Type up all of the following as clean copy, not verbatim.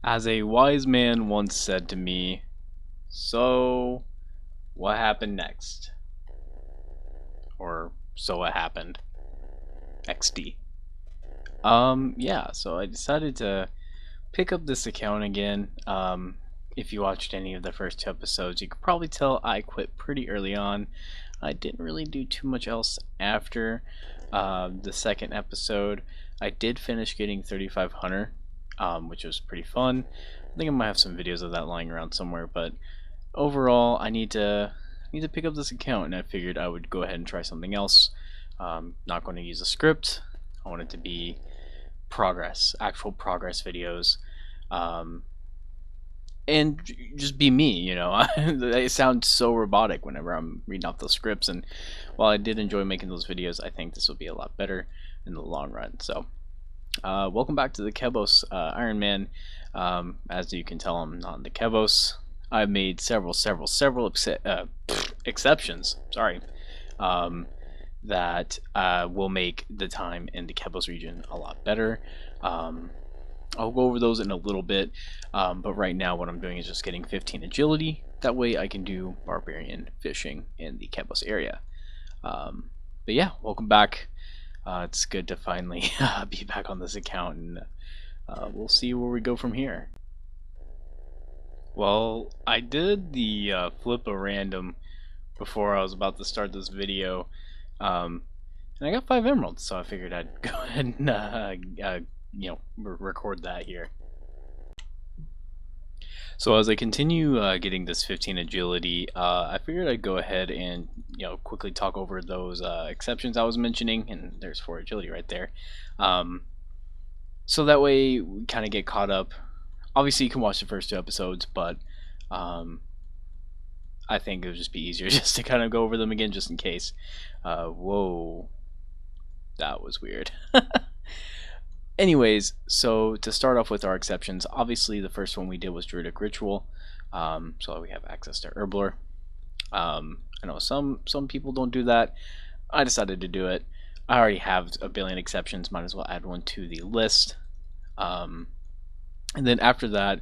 As a wise man once said to me, so what happened next? Or so what happened? XD. Yeah, so I decided to pick up this account again. If you watched any of the first two episodes, you could probably tell I quit pretty early on. I didn't really do too much else after the second episode. I did finish getting 3500, which was pretty fun. I think I might have some videos of that lying around somewhere, but overall, I need to pick up this account, and I figured I would go ahead and try something else. Not going to use a script. I want it to be actual progress videos, um, and just be me. It sounds so robotic whenever I'm reading off those scripts, and while I did enjoy making those videos, I think this will be a lot better in the long run. So, welcome back to the Kebos Ironman. As you can tell, I'm not in the Kebos. I've made several exceptions. Sorry. Um, that will make the time in the Kebos region a lot better. Um, I'll go over those in a little bit, but right now what I'm doing is just getting 15 agility. That way I can do barbarian fishing in the Kebos area. But yeah, welcome back. It's good to finally be back on this account, and we'll see where we go from here. Well, I did the flip a random before I was about to start this video, um, and I got 5 emeralds, so I figured I'd go ahead and record that here. So as I continue getting this 15 agility, I figured I'd go ahead and quickly talk over those exceptions I was mentioning, and there's 4 agility right there. So that way we kind of get caught up. Obviously, you can watch the first 2 episodes, but um, I think it would just be easier just to kind of go over them again, just in case. Whoa, that was weird. Anyways, so to start off with our exceptions, obviously the first one we did was Druidic Ritual, so we have access to Herblore. I know some people don't do that. I decided to do it. I already have a billion exceptions, might as well add one to the list. And then after that,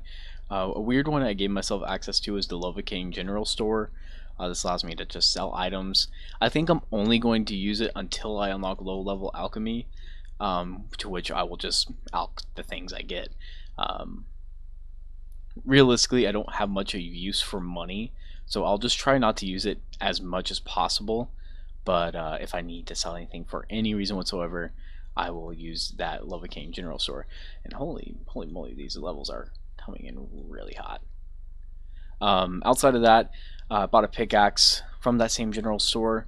a weird one I gave myself access to is the Lova King General Store. This allows me to just sell items. I think I'm only going to use it until I unlock low level alchemy, to which I will just alch the things I get. Realistically, I don't have much of a use for money, so I'll just try not to use it as much as possible. But if I need to sell anything for any reason whatsoever, I will use that Lova King General Store. And holy moly, these levels are coming in really hot. Outside of that, I bought a pickaxe from that same general store,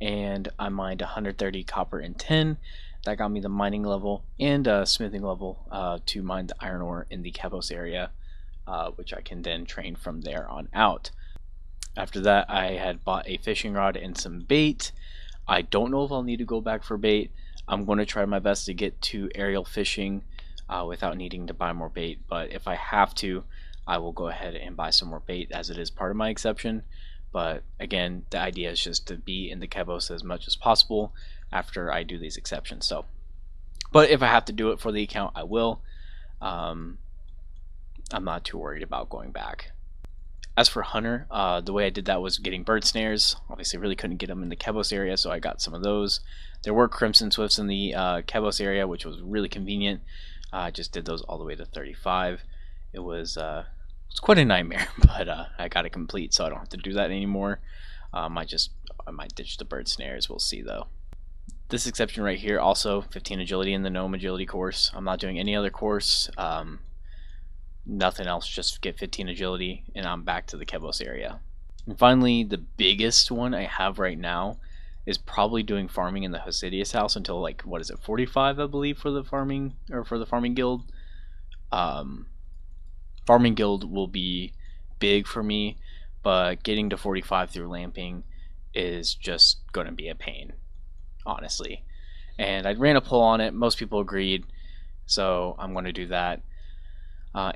and I mined 130 copper and tin. That got me the mining level and smithing level to mine the iron ore in the Kebos area, which I can then train from there on out. After that, I had bought a fishing rod and some bait. I don't know if I'll need to go back for bait. I'm going to try my best to get to aerial fishing without needing to buy more bait, but if I have to, I will go ahead and buy some more bait, as it is part of my exception. But again, the idea is just to be in the Kebos as much as possible after I do these exceptions. But if I have to do it for the account, I will. I'm not too worried about going back. As for Hunter, the way I did that was getting bird snares. Obviously, really couldn't get them in the Kebos area, so I got some of those. There were Crimson Swifts in the Kebos area, which was really convenient. I just did those all the way to 35. It was quite a nightmare, but I got it complete, so I don't have to do that anymore. I might ditch the bird snares. We'll see though. This exception right here, also 15 agility in the gnome agility course. I'm not doing any other course. Nothing else, just get 15 agility, and I'm back to the Kebos area. And finally, the biggest one I have right now is probably doing farming in the Hosidius house until, like, what is it, 45, I believe, for the farming guild. Farming guild will be big for me, but getting to 45 through lamping is just going to be a pain, honestly. And I ran a poll on it. Most people agreed, so I'm going to do that.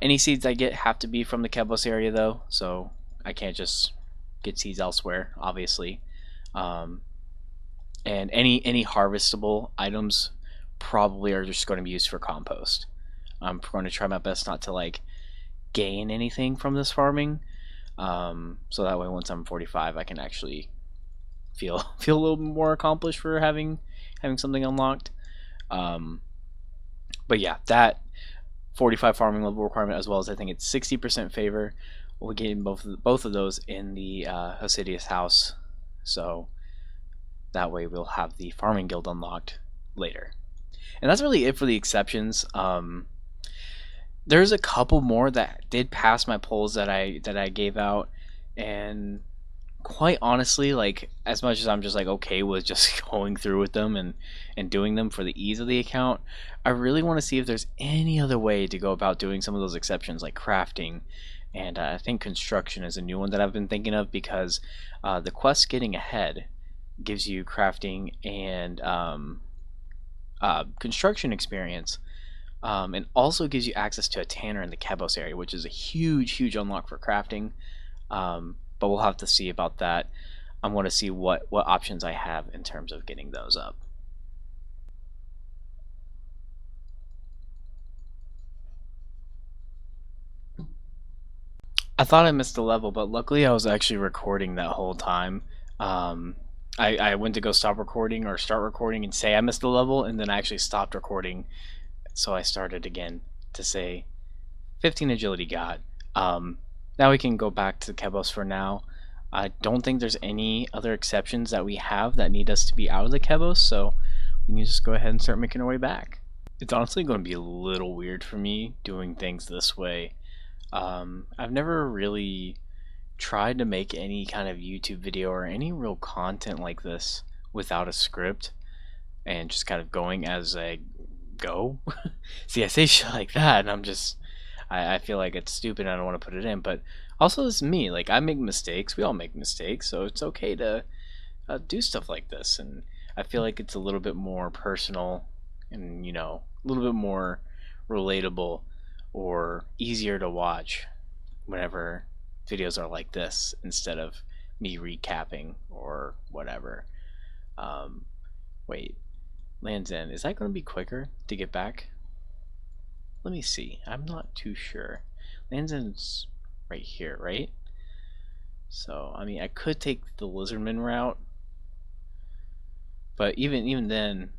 Any seeds I get have to be from the Kebos area, though, so I can't just get seeds elsewhere, obviously. And any harvestable items probably are just going to be used for compost. I'm going to try my best not to, like, gain anything from this farming. So that way, once I'm 45, I can actually feel a little more accomplished for having something unlocked. Um, but yeah, that 45 farming level requirement, as well as I think it's 60% favor. We'll get both of those in the Hosidius house, so that way we'll have the farming guild unlocked later. And that's really it for the exceptions. There's a couple more that did pass my polls that I gave out, and quite honestly, like, as much as I'm just like okay with just going through with them and doing them for the ease of the account, I really want to see if there's any other way to go about doing some of those exceptions, like crafting. And I think construction is a new one that I've been thinking of, because the quest Getting Ahead gives you crafting and construction experience, and also gives you access to a tanner in the Kebos area, which is a huge unlock for crafting. But we'll have to see about that. I'm going to see what options I have in terms of getting those up. I thought I missed a level, but luckily I was actually recording that whole time. Um, I went to go stop recording or start recording and say I missed a level, and then I actually stopped recording, so I started again to say 15 agility got. Now we can go back to Kebos for now. I don't think there's any other exceptions that we have that need us to be out of the Kebos, so we can just go ahead and start making our way back. It's honestly going to be a little weird for me doing things this way. I've never really tried to make any kind of YouTube video or any real content like this without a script and just kind of going as I go. See, I say shit like that, and I feel like it's stupid and I don't want to put it in, but also it's me. Like, I make mistakes. We all make mistakes, so it's okay to do stuff like this. And I feel like it's a little bit more personal and, a little bit more relatable or easier to watch whenever videos are like this instead of me recapping or whatever. Um, Wait, Land's End, is that going to be quicker to get back? Let me see. I'm not too sure. Land's End's right here, right? So, I mean, I could take the Lizardman route, but even then,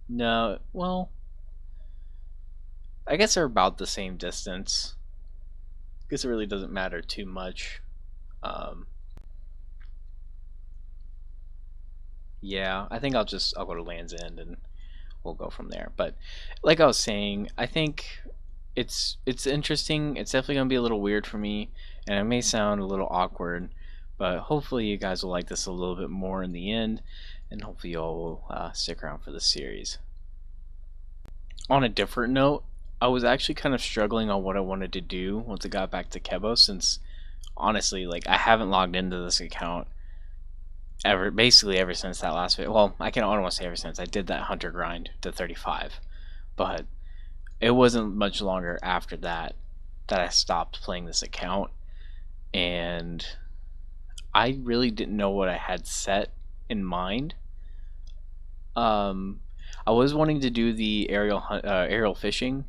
no. Well, I guess they're about the same distance. I guess it really doesn't matter too much. Um, yeah, I think I'll go to Land's End and we'll go from there. But like I was saying, I think it's interesting. It's definitely gonna be a little weird for me, and it may sound a little awkward, but hopefully you guys will like this a little bit more in the end, and hopefully you all will stick around for the series. On a different note, I was actually kind of struggling on what I wanted to do once I got back to Kebo, since honestly, like, I haven't logged into this account basically ever since that last video. Well, I don't want to say ever since I did that hunter grind to 35, but it wasn't much longer after that I stopped playing this account, and I really didn't know what I had set in mind. I was wanting to do the aerial fishing,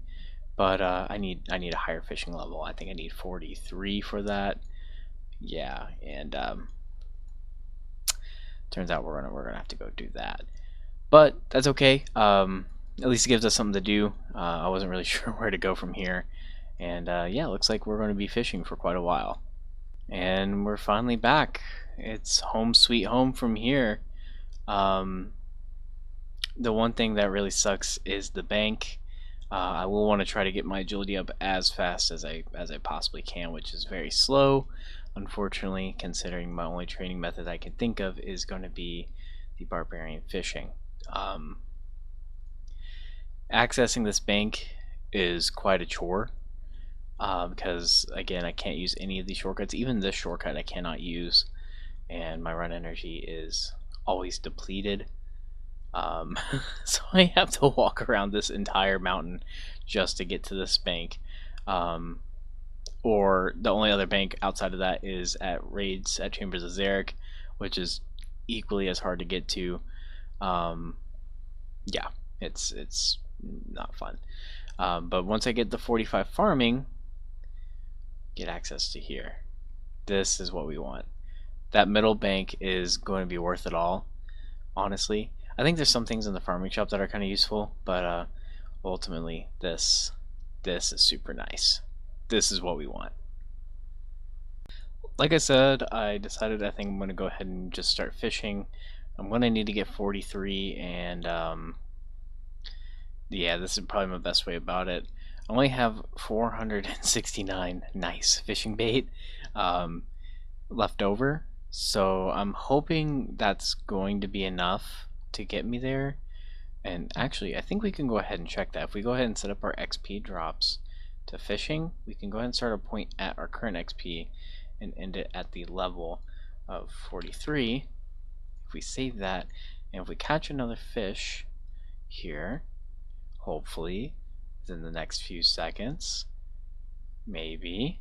but I need a higher fishing level. I think I need 43 for that. Yeah, and turns out we're gonna have to go do that, but that's okay. At least it gives us something to do. I wasn't really sure where to go from here, and yeah, it looks like we're going to be fishing for quite a while. And we're finally back. It's home sweet home from here. Um, the one thing that really sucks is the bank. I will want to try to get my agility up as fast as I possibly can, which is very slow, unfortunately, considering my only training method I can think of is going to be the barbarian fishing. Accessing this bank is quite a chore, because again, I can't use any of these shortcuts. Even this shortcut I cannot use, and my run energy is always depleted. So I have to walk around this entire mountain just to get to this bank. Or the only other bank outside of that is at raids at Chambers of Zarek, which is equally as hard to get to. Yeah, it's not fun. But once I get the 45 farming, get access to here. This is what we want. That middle bank is going to be worth it all, honestly. I think there's some things in the farming shop that are kind of useful, but ultimately this is super nice. This is what we want. Like I said, I decided I think I'm going to go ahead and just start fishing. I'm going to need to get 43, and yeah, this is probably my best way about it. I only have 469 nice fishing bait left over, so I'm hoping that's going to be enough to get me there. And actually, I think we can go ahead and check that. If we go ahead and set up our XP drops to fishing, we can go ahead and start a point at our current XP and end it at the level of 43. If we save that, and if we catch another fish here, hopefully within the next few seconds, maybe.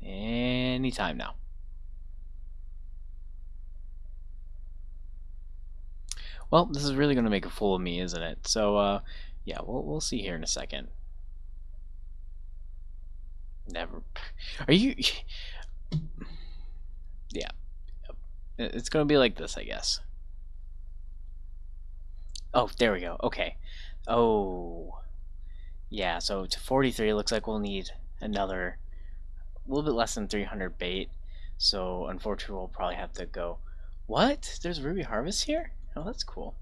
Anytime now. Well, this is really going to make a fool of me, isn't it? So, yeah, we'll see here in a second. Never. Are you? Yeah. It's going to be like this, I guess. Oh, there we go. Okay. Oh. Yeah, so to 43, it looks like we'll need another, a little bit less than 300 bait. So, unfortunately, we'll probably have to go. What? There's ruby harvest here? Oh, that's cool.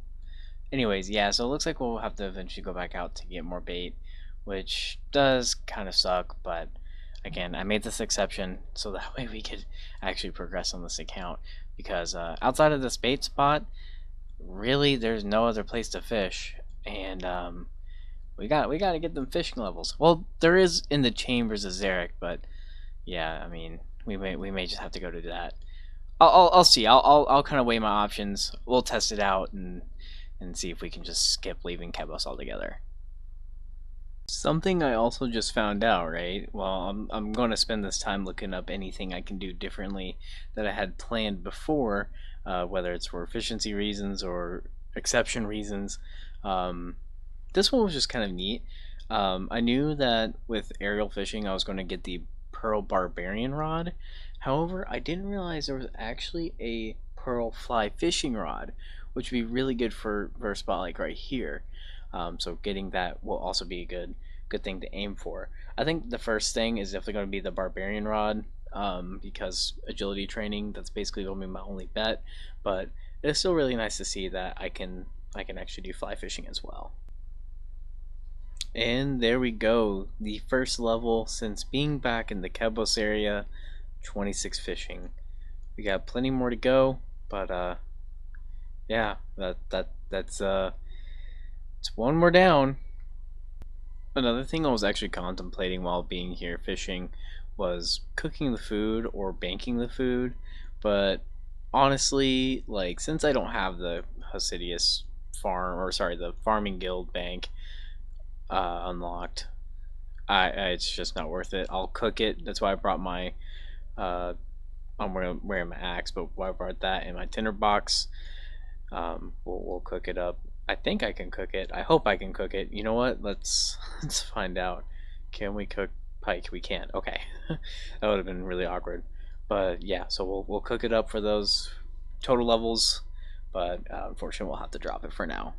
Anyways, yeah, so it looks like we'll have to eventually go back out to get more bait, which does kind of suck, but again, I made this exception so that way we could actually progress on this account, because outside of this bait spot, really there's no other place to fish, and we got to get them fishing levels. Well, there is in the chambers of Zarek, but yeah, I mean, we may just have to go to that. I'll see. I'll kind of weigh my options. We'll test it out and see if we can just skip leaving Kebos altogether. Something I also just found out, right? Well, I'm going to spend this time looking up anything I can do differently that I had planned before, whether it's for efficiency reasons or exception reasons. This one was just kind of neat. I knew that with aerial fishing, I was going to get the Pearl Barbarian rod. However, I didn't realize there was actually a Pearl Fly fishing rod, which would be really good for a spot like right here. So getting that will also be a good thing to aim for. I think the first thing is definitely going to be the Barbarian rod, because agility training, that's basically going to be my only bet. But it's still really nice to see that I can actually do fly fishing as well. And there we go, the first level since being back in the Kebos area, 26 fishing. We got plenty more to go, but yeah, that's it's one more down. Another thing I was actually contemplating while being here fishing was cooking the food or banking the food, but honestly, like, since I don't have the Hasidius farm, or sorry, the farming guild bank unlocked, it's just not worth it. I'll cook it. That's why I brought my I'm wearing my axe, but why I brought that in my tinderbox. We'll cook it up. I think I can cook it. I hope I can cook it. You know what? Let's find out. Can we cook pike? We can. Okay, that would have been really awkward. But yeah, so we'll cook it up for those total levels. But unfortunately, we'll have to drop it for now.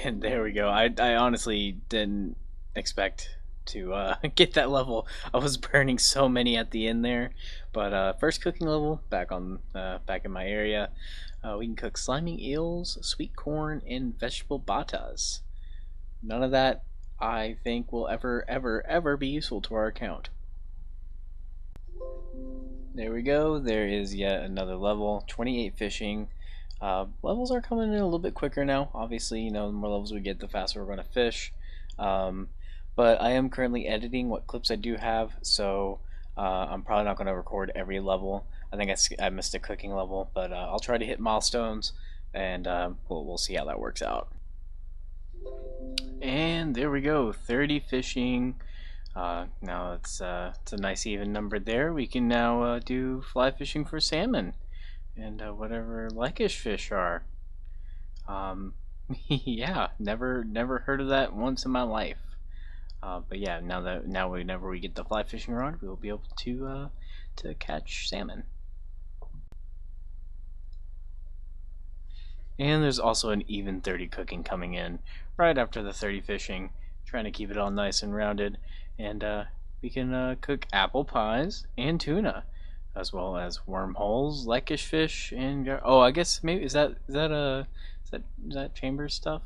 And there we go. I honestly didn't expect to get that level. I was burning so many at the end there. But first cooking level back in my area. We can cook slimy eels, sweet corn, and vegetable batas. None of that I think will ever be useful to our account. There we go. There is yet another level. 28 fishing. Levels are coming in a little bit quicker now. Obviously, the more levels we get, the faster we're going to fish. But I am currently editing what clips I do have, so I'm probably not going to record every level. I think I missed a cooking level, but I'll try to hit milestones, and we'll see how that works out. And there we go, 30 fishing. Now it's a nice even number there. We can now do fly fishing for salmon. and whatever Lekish fish are. Um, yeah, never heard of that once in my life. But yeah, whenever we get the fly fishing rod, we will be able to catch salmon. And there's also an even 30 cooking coming in right after the 30 fishing, trying to keep it all nice and rounded. And we can cook apple pies and tuna, as well as wormholes, lekish fish, and oh, I guess maybe is that Chambers stuff?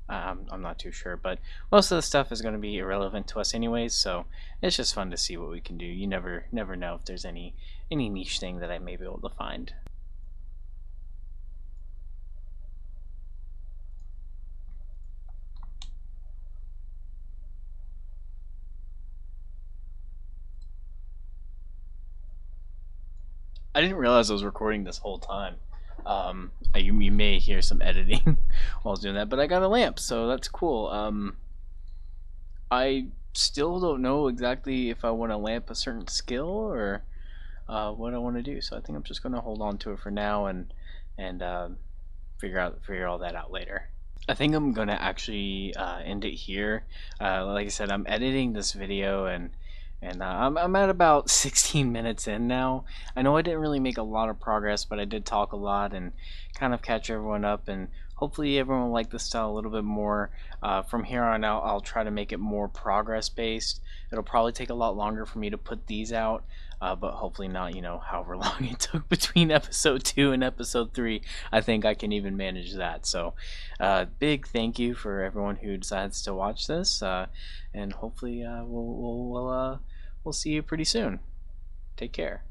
I'm not too sure, but most of the stuff is going to be irrelevant to us anyways. So it's just fun to see what we can do. You never know if there's any niche thing that I may be able to find. I didn't realize I was recording this whole time. You may hear some editing while I was doing that, but I got a lamp, so that's cool. I still don't know exactly if I want to lamp a certain skill or what I want to do. So I think I'm just gonna hold on to it for now and figure all that out later. I think I'm gonna actually end it here. Like I said, I'm editing this video and I'm at about 16 minutes in now. I know I didn't really make a lot of progress, but I did talk a lot and kind of catch everyone up. And hopefully everyone will like this style a little bit more. From here on out, I'll try to make it more progress based. It'll probably take a lot longer for me to put these out. But hopefully not, however long it took between episode 2 and episode 3. I think I can even manage that. So, big thank you for everyone who decides to watch this, and hopefully we'll see you pretty soon. Take care.